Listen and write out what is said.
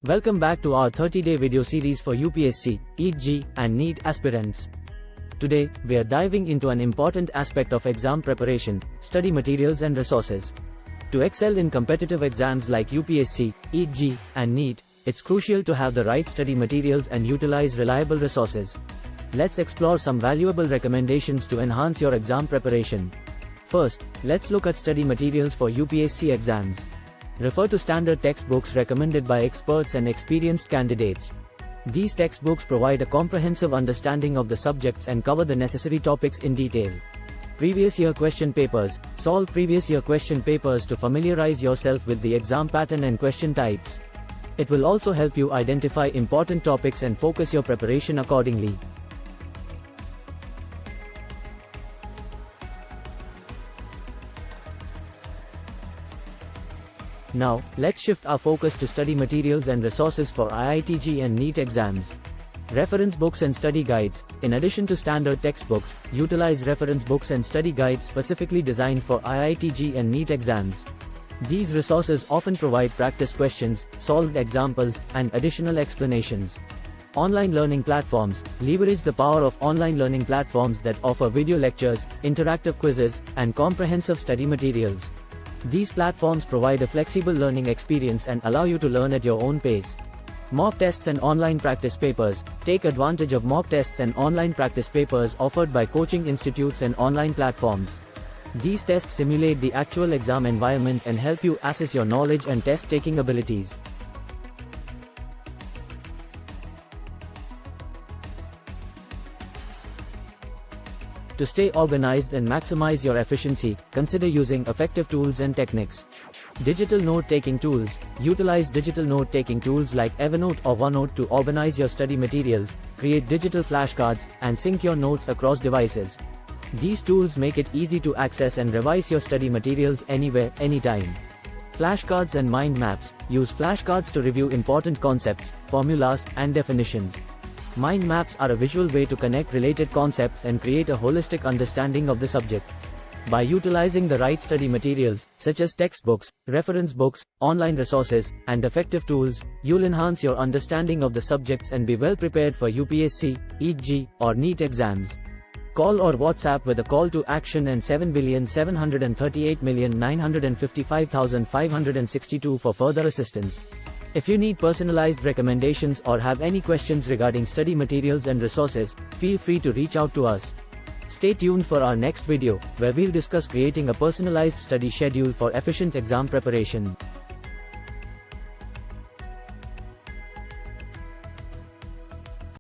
Welcome back to our 30-day video series for UPSC, IIT JEE, and NEET aspirants. Today, we are diving into an important aspect of exam preparation: study materials and resources. To excel in competitive exams like UPSC, IIT JEE, and NEET, it's crucial to have the right study materials and utilize reliable resources. Let's explore some valuable recommendations to enhance your exam preparation. First, let's look at study materials for UPSC exams. Refer to standard textbooks recommended by experts and experienced candidates. These textbooks provide a comprehensive understanding of the subjects and cover the necessary topics in detail. Previous year question papers. Solve previous year question papers to familiarize yourself with the exam pattern and question types. It will also help you identify important topics and focus your preparation accordingly. Now, let's shift our focus to study materials and resources for IIT JEE and NEET exams. Reference books and study guides. In addition to standard textbooks, utilize reference books and study guides specifically designed for IIT JEE and NEET exams. These resources often provide practice questions, solved examples, and additional explanations. Online learning platforms. Leverage the power of online learning platforms that offer video lectures, interactive quizzes, and comprehensive study materials. These platforms provide a flexible learning experience and allow you to learn at your own pace. Mock tests and online practice papers. Take advantage of mock tests and online practice papers offered by coaching institutes and online platforms. These tests simulate the actual exam environment and help you assess your knowledge and test-taking abilities. To stay organized and maximize your efficiency, consider using effective tools and techniques. Digital note-taking tools. Utilize digital note-taking tools like Evernote or OneNote to organize your study materials, create digital flashcards, and sync your notes across devices. These tools make it easy to access and revise your study materials anywhere, anytime. Flashcards and mind maps. Use flashcards to review important concepts, formulas, and definitions. Mind maps are a visual way to connect related concepts and create a holistic understanding of the subject. By utilizing the right study materials, such as textbooks, reference books, online resources, and effective tools, you'll enhance your understanding of the subjects and be well prepared for UPSC, IIT JEE, or NEET exams. Call or WhatsApp with a call to action and 7,738,955,562 for further assistance. If you need personalized recommendations or have any questions regarding study materials and resources, feel free to reach out to us. Stay tuned for our next video, where we'll discuss creating a personalized study schedule for efficient exam preparation.